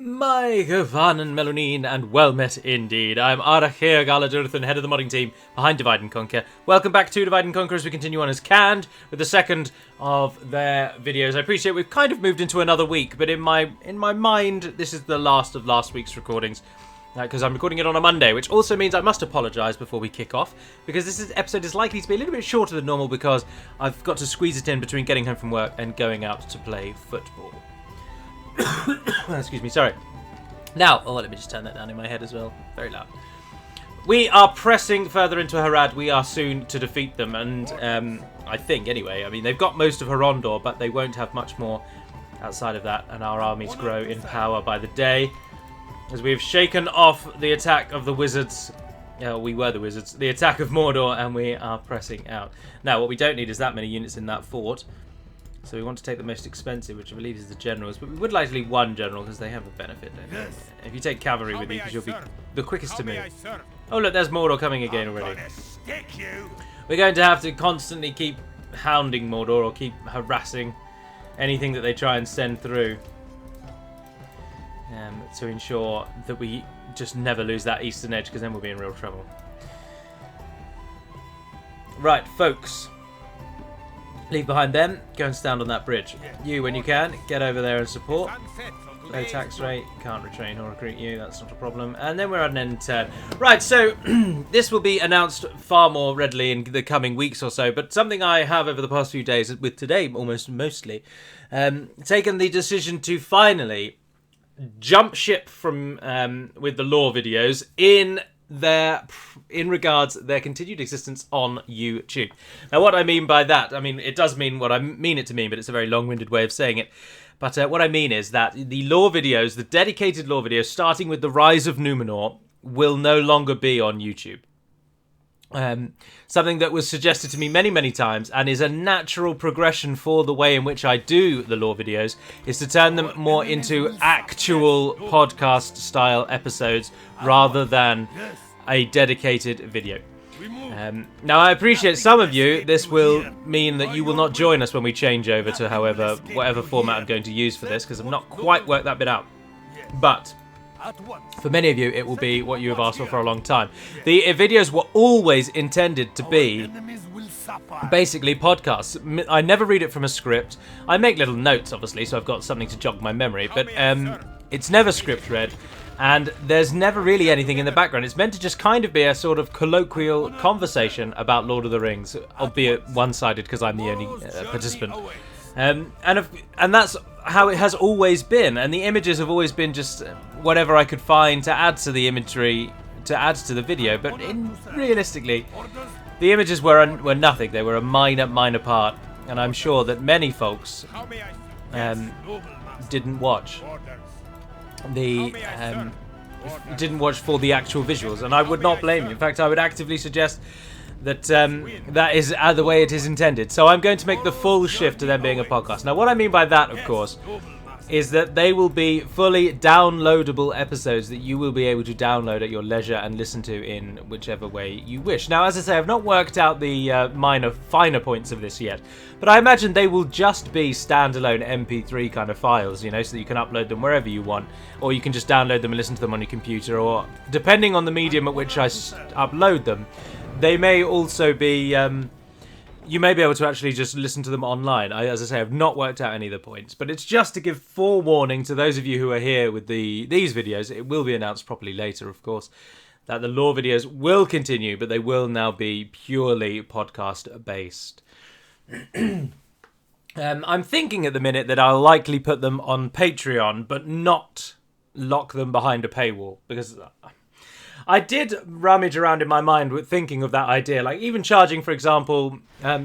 My Gavan and Melanine, and well met indeed. I'm Arkish Galadurthan, head of the modding team behind Divide and Conquer. Welcome back to Divide and Conquer as we continue on as canned with the second of their videos. I appreciate we've kind of moved into another week, but in my mind, this is the last of last week's recordings. Because I'm recording it on a Monday, which also means I must apologise before we kick off, because this episode is likely to be a little bit shorter than normal because I've got to squeeze it in between getting home from work and going out to play football. Excuse me, sorry. Now, let me just turn that down in my head as well. Very loud. We are pressing further into Harad. We are soon to defeat them, and I think, anyway, I mean, they've got most of Harondor, but they won't have much more outside of that, and our armies grow in power by the day. As we have shaken off the attack of the wizards, we were the wizards, the attack of Mordor, and we are pressing out. Now, what we don't need is that many units in that fort. So we want to take the most expensive, which I believe is the generals. But we would like to leave one general because they have a benefit. Yes. If you take cavalry with you, because you'll be the quickest to move. Oh, look, there's Mordor coming again already. We're going to have to constantly keep hounding Mordor or keep harassing anything that they try and send through. To ensure that we just never lose that eastern edge, because then we'll be in real trouble. Right, folks. Leave behind them. Go and stand on that bridge. You, when you can, get over there and support. Low tax rate. Can't retrain or recruit you. That's not a problem. And then we're at an N10. Right, so this will be announced far more readily in the coming weeks or so. But something I have over the past few days, with today mostly, taken the decision to finally jump ship from with the lore videos in regards their continued existence on YouTube. Now, what I mean by that, I mean, it does mean what I mean it to mean, but it's a very long-winded way of saying it. But what I mean is that the lore videos, the dedicated lore videos, starting with the Rise of Numenor, will no longer be on YouTube. Something that was suggested to me many, many times and is a natural progression for the way in which I do the lore videos is to turn them more into actual podcast style episodes rather than a dedicated video. Now, I appreciate some of you, this will mean that you will not join us when we change over to whatever format I'm going to use for this, because I've not quite worked that bit out. But for many of you, it will be what you have asked for a long time. The videos were always intended to be basically podcasts. I never read it from a script. I make little notes, obviously, so I've got something to jog my memory, but it's never script read, and there's never really anything in the background. It's meant to just kind of be a sort of colloquial conversation about Lord of the Rings, albeit one-sided because I'm the only participant. And that's how it has always been, and the images have always been just whatever I could find to add to the imagery, to add to the video. But realistically, the images were nothing. They were a minor part, and I'm sure that many folks didn't watch for the actual visuals, and I would not blame you. In fact, I would actively suggest that that is the way it is intended. So I'm going to make the full shift to them being a podcast. Now, what I mean by that, of course, is that they will be fully downloadable episodes that you will be able to download at your leisure and listen to in whichever way you wish. Now, as I say, I've not worked out the finer points of this yet, but I imagine they will just be standalone MP3 kind of files, you know, so that you can upload them wherever you want, or you can just download them and listen to them on your computer, or depending on the medium at which I upload them, they may also be, you may be able to actually just listen to them online. As I say, I've not worked out any of the points, but it's just to give forewarning to those of you who are here with these videos. It will be announced properly later, of course, that the lore videos will continue, but they will now be purely podcast-based. I'm thinking at the minute that I'll likely put them on Patreon, but not lock them behind a paywall, because I did rummage around in my mind with thinking of that idea, like even charging, for example,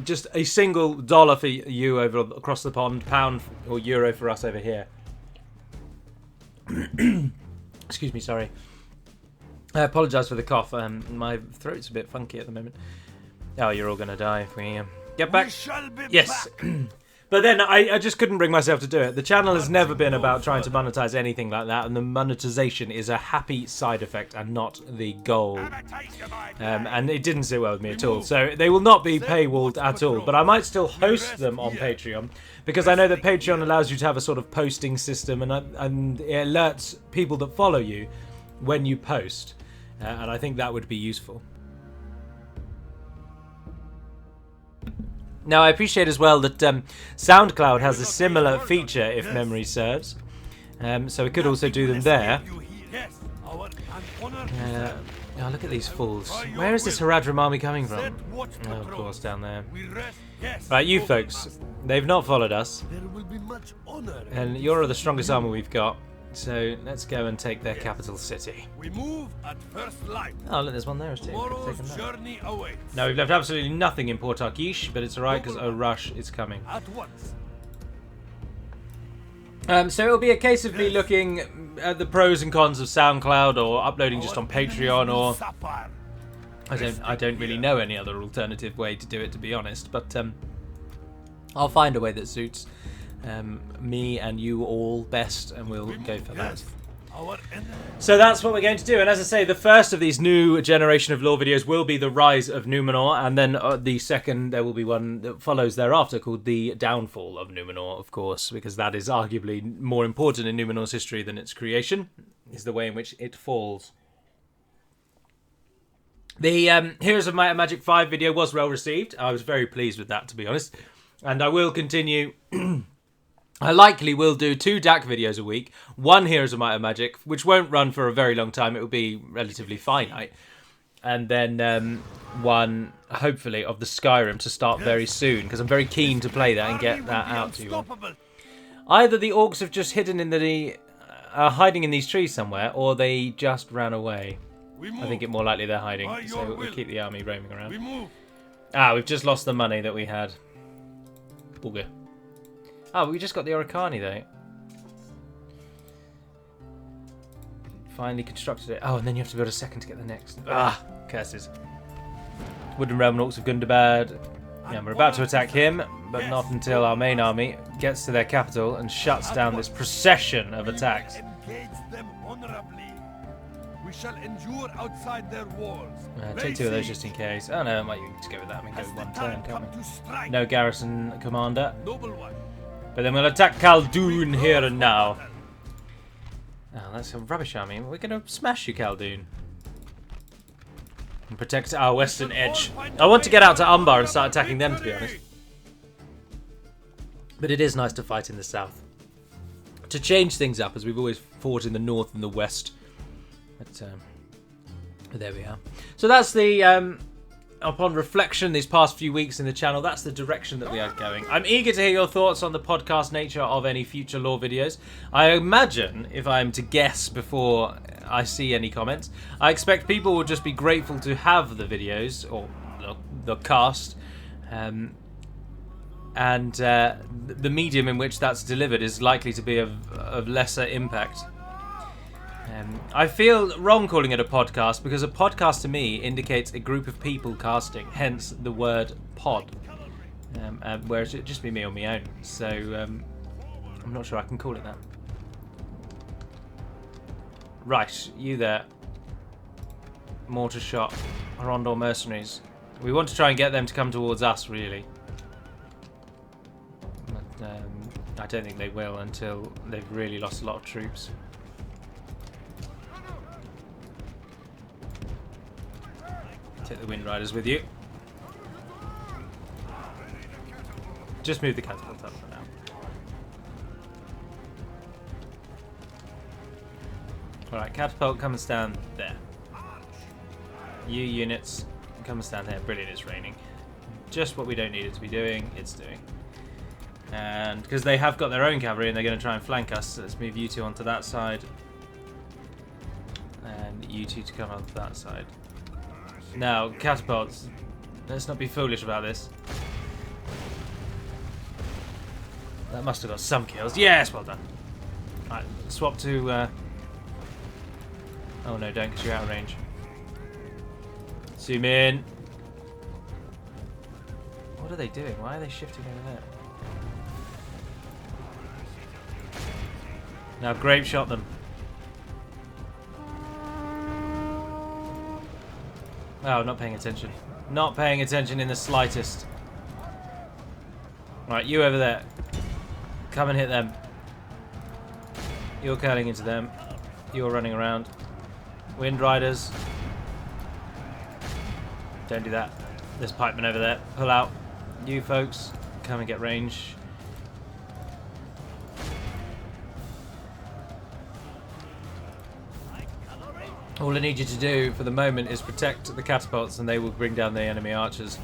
just a single dollar for you across the pond, pound or euro for us over here. Excuse me, sorry. I apologise for the cough. My throat's a bit funky at the moment. Oh, you're all going to die if we get back. Yes. But then I just couldn't bring myself to do it. The channel has never been about trying to monetize anything like that, and the monetization is a happy side effect and not the goal. And it didn't sit well with me at all. So they will not be paywalled at all, but I might still host them on Patreon, because I know that Patreon allows you to have a sort of posting system, and it alerts people that follow you when you post. And I think that would be useful. Now, I appreciate as well that SoundCloud has a similar feature, if memory serves. So we could also do them there. Oh, look at these fools. Where is this Harad army coming from? Oh, of course, down there. Right, you folks. They've not followed us. And you're the strongest army we've got. So let's go and take their capital city. We move at first light. Oh, look, there's one there too. Tomorrow's journey awaits. No, we've left absolutely nothing in Port Arkish, but it's alright because Rush is coming. At once. So it'll be a case of me looking at the pros and cons of SoundCloud, or uploading just on Patreon, or I don't really know any other alternative way to do it, to be honest. But I'll find a way that suits me and you all best, and we'll go for that. So that's what we're going to do, and as I say, the first of these new generation of lore videos will be the Rise of Numenor, and then the second, there will be one that follows thereafter called the Downfall of Numenor, of course, because that is arguably more important in Numenor's history than its creation, is the way in which it falls. The Heroes of Might and Magic 5 video was well received. I was very pleased with that, to be honest, and I will continue. I likely will do 2 DaC videos a week, 1 Heroes of Might and Magic, which won't run for a very long time, it will be relatively finite, and then 1, hopefully, of the Skyrim to start very soon, because I'm very keen to play that and get that out to you all. Either the orcs have just hidden in the... are hiding in these trees somewhere, or they just ran away. I think it's more likely they're hiding, so we'll keep the army roaming around. Ah, we've just lost the money that we had. Booger. Oh, we just got the Orikani though. Finally constructed it. Oh, and then you have to build a second to get the next. Ah, curses. Wooden Realm Orcs of Gundabad. Yeah, we're about to attack him, but not until our main army gets to their capital and shuts down this procession of attacks. We shall endure outside their walls. Take 2 of those just in case. Oh no, I might even just go with that. I mean, go 1 turn, can't we? No garrison commander. But then we'll attack Khazad-dum here and now. Oh, that's a rubbish army. We're going to smash you, Khazad-dum. And protect our western edge. I want to get out to Umbar and start attacking them, to be honest. But it is nice to fight in the south. To change things up, as we've always fought in the north and the west. But there we are. So that's the... upon reflection these past few weeks in the channel, that's the direction that we are going. I'm eager to hear your thoughts on the podcast nature of any future lore videos. I imagine, if I'm to guess before I see any comments, I expect people will just be grateful to have the videos, or the cast, and the medium in which that's delivered is likely to be of lesser impact. I feel wrong calling it a podcast, because a podcast to me indicates a group of people casting, hence the word pod, whereas it'd just be me on my own, so I'm not sure I can call it that. Right, you there. Mortar shot, Arondor mercenaries. We want to try and get them to come towards us, really. But I don't think they will until they've really lost a lot of troops. Take the Wind Riders with you. Just move the catapult up for now. Alright, catapult, come and stand there. You units, come and stand there. Brilliant, it's raining. Just what we don't need it to be doing, it's doing. And because they have got their own cavalry and they're going to try and flank us, so let's move you 2 onto that side. And you 2 to come onto that side. Now, catapults. Let's not be foolish about this. That must have got some kills. Yes, well done. Right, swap to... Oh no, don't, because you're out of range. Zoom in. What are they doing? Why are they shifting over there? Now grape shot them. Oh, not paying attention. Not paying attention in the slightest. Right, you over there. Come and hit them. You're curling into them. You're running around. Wind Riders. Don't do that. There's pikemen over there. Pull out. You folks, come and get range. All I need you to do for the moment is protect the catapults and they will bring down the enemy archers.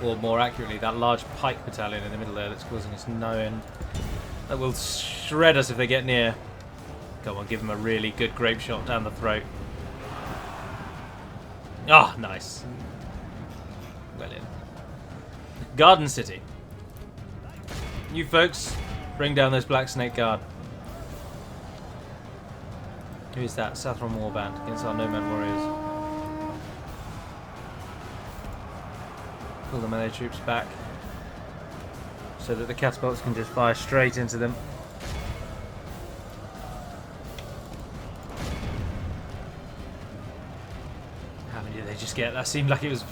Or more accurately, that large pike battalion in the middle there that's causing us no end. That will shred us if they get near. Come on, give them a really good grape shot down the throat. Ah, oh, nice. Well in. Garden City. You folks, bring down those Black Snake Guard. Who is that? Saffron Warband against our Nomad Warriors. Pull the melee troops back so that the catapults can just fire straight into them. How many did they just get? That seemed like it was...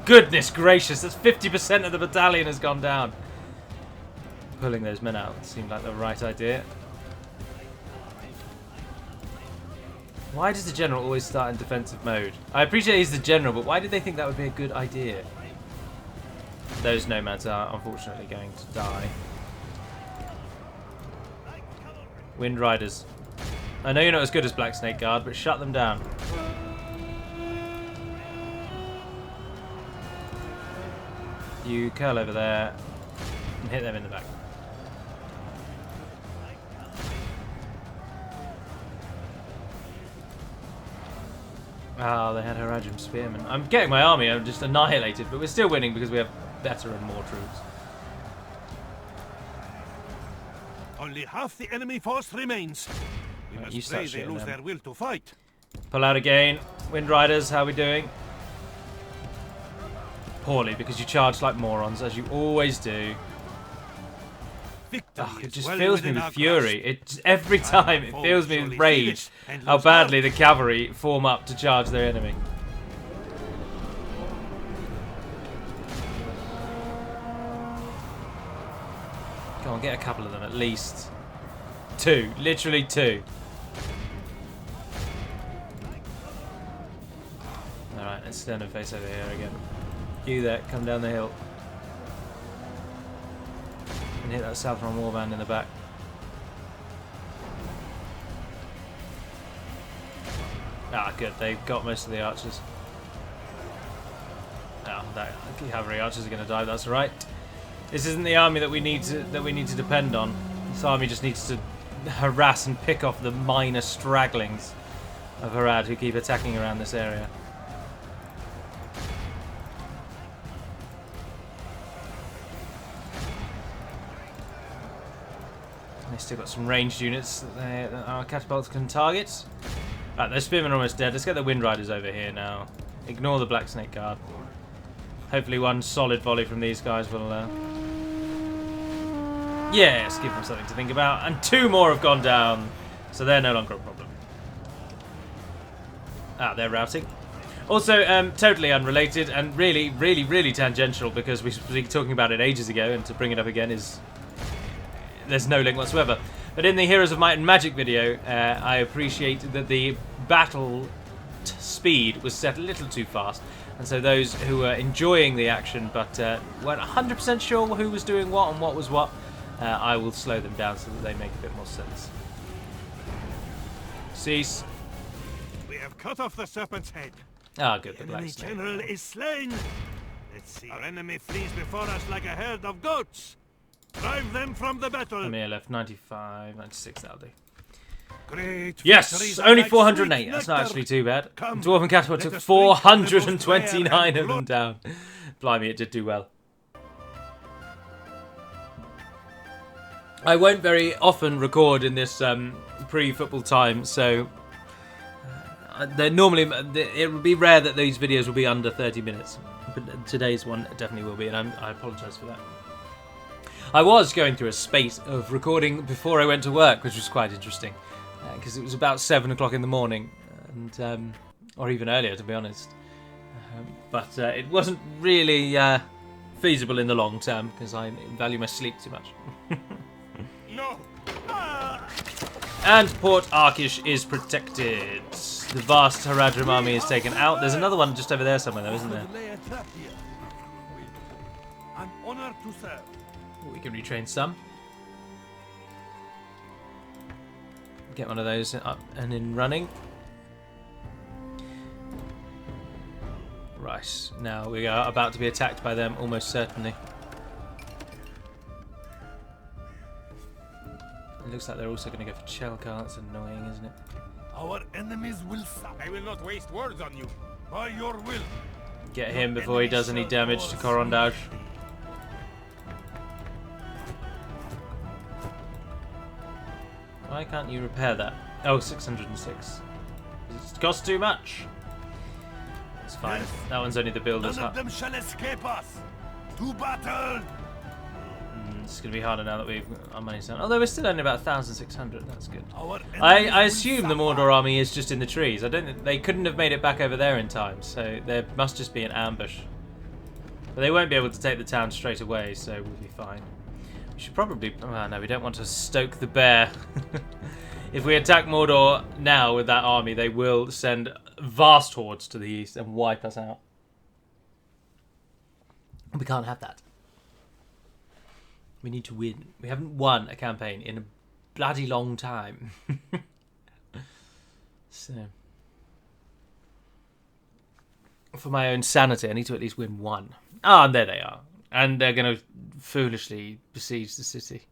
Goodness gracious, that's 50% of the battalion has gone down. Pulling those men out seemed like the right idea. Why does the general always start in defensive mode? I appreciate he's the general, but why did they think that would be a good idea? Those nomads are unfortunately going to die. Wind Riders. I know you're not as good as Black Snake Guard, but shut them down. You curl over there and hit them in the back. Oh, they had Harad spearmen. I'm getting my army, I'm just annihilated, but we're still winning because we have better and more troops. Only half the enemy force remains. We must pray they lose their will to fight. Pull out again. Wind Riders, how are we doing? Poorly, because you charge like morons, as you always do. Oh, it just fills me with fury. Every time it fills me with rage how badly the cavalry form up to charge their enemy. Come on, get a couple of them at least. Two, literally two. Alright, let's stand and face over here again. You there, come down the hill. And hit that Saffron Warband in the back. Ah, good. They've got most of the archers. Oh, that cavalry archers are going to die. That's right. This isn't the army that we need to depend on. This army just needs to harass and pick off the minor stragglings of Harad who keep attacking around this area. They still got some ranged units that our catapults can target. Right, those spearmen are almost dead. Let's get the Wind Riders over here now. Ignore the Black Snake Guard. Hopefully one solid volley from these guys will... Yes, give them something to think about. And two more have gone down, so they're no longer a problem. Ah, they're routing. Also, totally unrelated and really, really, really tangential because we were talking about it ages ago, and to bring it up again is... There's no link whatsoever. But in the Heroes of Might and Magic video, I appreciate that the battle speed was set a little too fast. And so those who were enjoying the action but weren't 100% sure who was doing what and what was what, I will slow them down so that they make a bit more sense. Cease. We have cut off the serpent's head. Ah, good. The enemy Black Snake. general is slain. Let's see. Our enemy flees before us like a herd of goats. Drive them from the battle. I'm here left 95, 96. That'll do. Great. Yes, only 408. That's not actually too bad. Dwarven Catapult took 429 of them down. Blimey, it did do well. I won't very often record in this pre-football time, so normally it would be rare that these videos will be under 30 minutes. But today's one definitely will be, and I apologise for that. I was going through a spate of recording before I went to work, which was quite interesting, because it was about 7 o'clock in the morning, and or even earlier, to be honest. But it wasn't really feasible in the long term, because I value my sleep too much. No. And Port Arkish is protected. The vast Harad army is taken out. There's another one just over there somewhere, though, isn't there? An honor to serve. We can retrain some. Get one of those up and in running. Right, now we are about to be attacked by them, almost certainly. It looks like they're also going to go for Chelkar. That's annoying, isn't it? Our enemies will suffer. I will not waste words on you. By your will. Get him before he does any damage to Korondaj. Why can't you repair that? Oh, 606. It costs too much. It's fine. Yes. That one's only the builder's None hut. of them shall escape us. To battle. It's going to be harder now that we've our money's down. Although we're still only about 1,600. That's good. Our I enemies will assume the suffer. Mordor army is just in the trees. I don't think they couldn't have made it back over there in time, so there must just be an ambush. But they won't be able to take the town straight away, so we'll be fine. We should probably... Oh, no, we don't want to stoke the bear. If we attack Mordor now with that army, they will send vast hordes to the east and wipe us out. We can't have that. We need to win. We haven't won a campaign in a bloody long time. So, for my own sanity, I need to at least win one. Ah, and there they are. And they're going to foolishly besiege the city.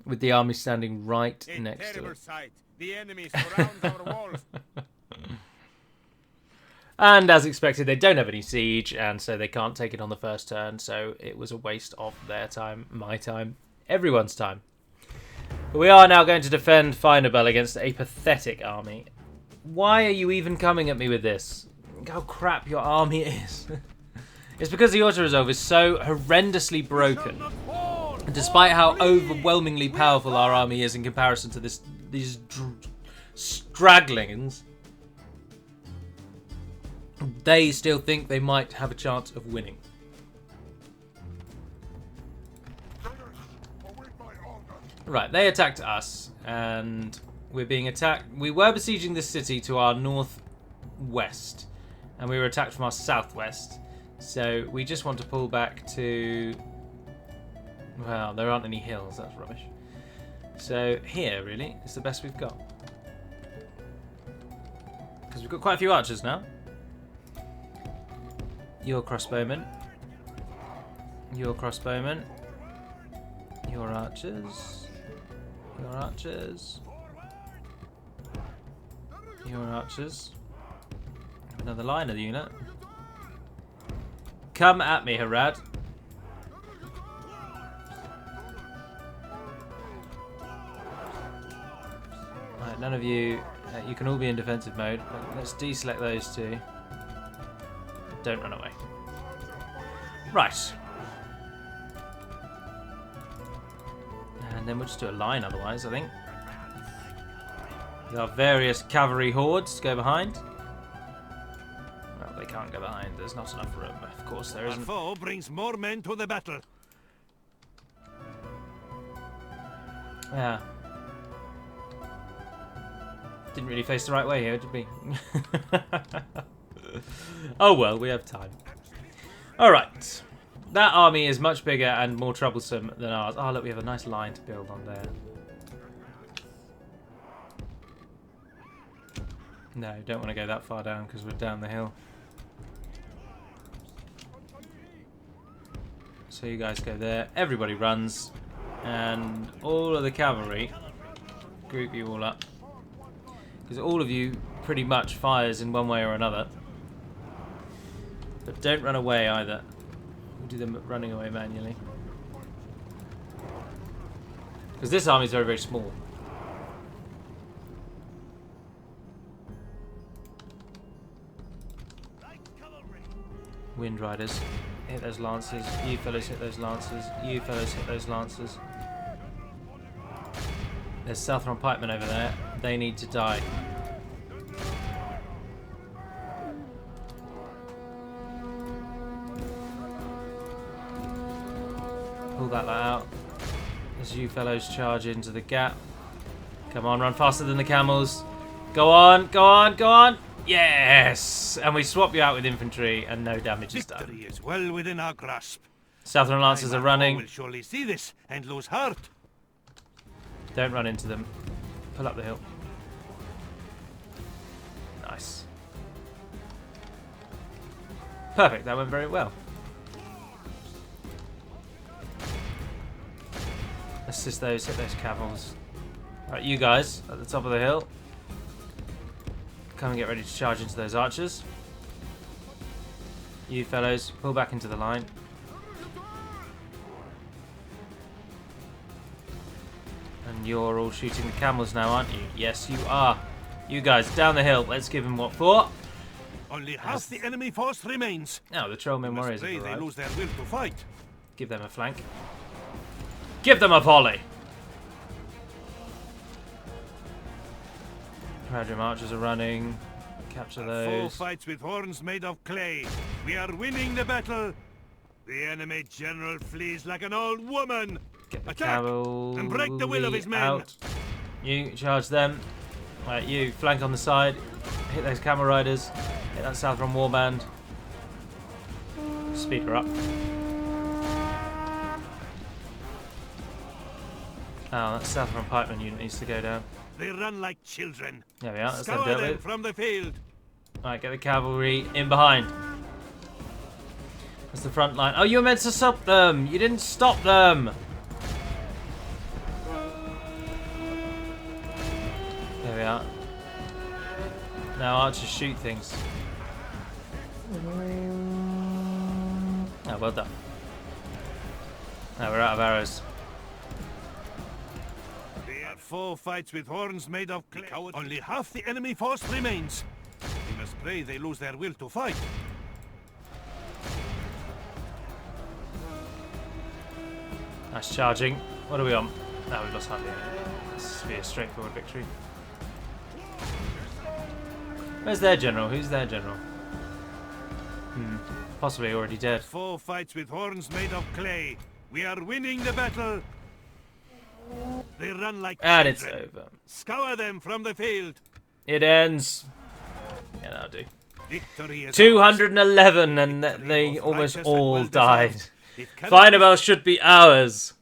With the army standing right next to it. Sight. The enemy surrounds our walls. And as expected, they don't have any siege, and so they can't take it on the first turn, so it was a waste of their time, my time, everyone's time. But we are now going to defend Finabel against a pathetic army. Why are you even coming at me with this? Look how crap your army is. It's because the auto-resolve is so horrendously broken. And despite how overwhelmingly powerful our army is in comparison to these stragglings, they still think they might have a chance of winning. Right, they attacked us, and we're being attacked. We were besieging this city to our northwest, and we were attacked from our southwest. So we just want to pull back to... Well, there aren't any hills, that's rubbish. So here, really, is the best we've got. Because we've got quite a few archers now. Your crossbowmen. Your crossbowmen. Your archers. Your archers. Your archers. Another line of the unit. Come at me, Harad. Right, none of you... you can all be in defensive mode. Let's deselect those two. Don't run away. Right. And then we'll just do a line otherwise, I think. There are various cavalry hordes to go behind. Well, they can't go behind. There's not enough room. Of course there Our isn't. foe brings more men to the battle. Yeah. Didn't really face the right way here, did we? Oh well, we have time. Alright. That army is much bigger and more troublesome than ours. Oh look, we have a nice line to build on there. No, don't want to go that far down because we're down the hill. So you guys go there. Everybody runs. And all of the cavalry, group you all up. Because all of you pretty much fires in one way or another. But don't run away either. We'll do them running away manually. Because this army is very, very small. Wind Riders. hit those lancers. You fellows hit those lancers. You fellows hit those lancers. There's Southron pikemen over there. They need to die. Pull that out. As you fellows charge into the gap. Come on, run faster than the camels. Go on, go on, go on. Yes! And we swap you out with infantry and no damage is done. Victory is well within our grasp. Southern Lancers are running. Will surely see this and lose heart. Don't run into them. Pull up the hill. Nice. Perfect, that went very well. Assist those, hit those camels. Right, you guys at the top of the hill. Come and get ready to charge into those archers. You fellows, pull back into the line. And you're all shooting the camels now, aren't you? Yes, you are. You guys, down the hill. Let's give them what for. Only half the enemy force remains. Oh, the Trollmen warriors have They arrived. lose their will to fight. Give them a flank. Give them a volley. Haradrim archers are running. Capture Four those. fights with horns made of clay. We are winning the battle. The enemy general flees like an old woman. Get the Attack cavalry and break the will of his men. out. You charge them. Right, you flank on the side. Hit those camel riders. Hit that Southron warband. Speed her up. Oh, that Southron pikeman unit needs to go down. They run like children. There we are. That's them Scour dealt them with. from the field. Right, get the cavalry in behind. That's the front line. Oh, you were meant to stop them. You didn't stop them. There we are. Now archers shoot things. Oh, well done. Now we're out of arrows. There are 4 fights with horns made of clay. Only half the enemy force remains. We must pray they lose their will to fight. Nice charging. What are we on? No, we've lost hardly any. This will be a straightforward victory. Where's their general? Who's their general? Possibly already dead. 4 fights with horns made of clay. We are winning the battle. They run like And it's children. over. Scour them from the field. It ends. Yeah, that'll do. Victory is 211 and ours. they Victory of almost righteous and all well-deserved. died. It cannot be Finabel should be ours.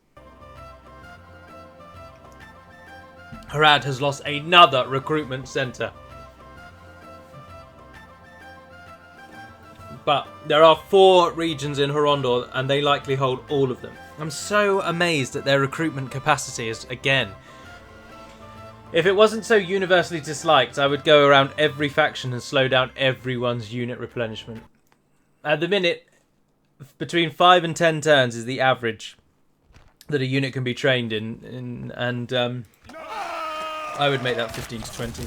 Harad has lost another recruitment centre. But there are 4 regions in Horondor and they likely hold all of them. I'm so amazed at their recruitment capacity is again. If it wasn't so universally disliked, I would go around every faction and slow down everyone's unit replenishment. At the minute, between 5 and 10 turns is the average that a unit can be trained in and I would make that 15 to 20.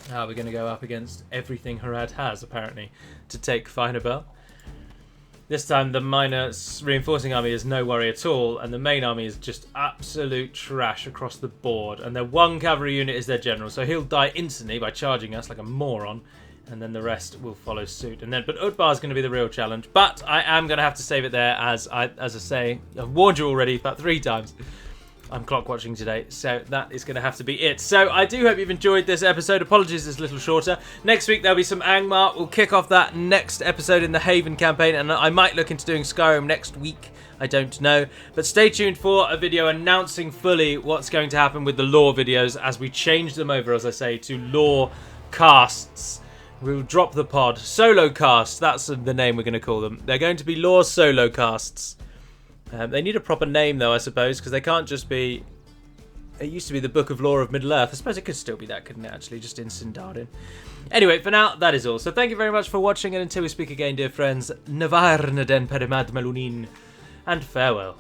Now we're going to go up against everything Harad has, apparently, to take Finabel. This time the minor reinforcing army is no worry at all, and the main army is just absolute trash across the board. And their 1 cavalry unit is their general, so he'll die instantly by charging us like a moron, and then the rest will follow suit. And then, but Utbar is going to be the real challenge. But I am going to have to save it there, as I say, I've warned you already about 3 times. I'm clock watching today, so that is going to have to be it. So I do hope you've enjoyed this episode. Apologies it's a little shorter. Next week there'll be some Angmar. We'll kick off that next episode in the Haven campaign, and I might look into doing Skyrim next week. I don't know. But stay tuned for a video announcing fully what's going to happen with the lore videos as we change them over, as I say, to lore casts. We'll drop the pod. Solo cast, that's the name we're going to call them. They're going to be lore solo casts. They need a proper name, though, I suppose, because they can't just be... It used to be the Book of Lore of Middle-earth. I suppose it could still be that, couldn't it, actually, just in Sindarin. Anyway, for now, that is all. So thank you very much for watching, and until we speak again, dear friends, Navarna den Perimad Melunin, and farewell.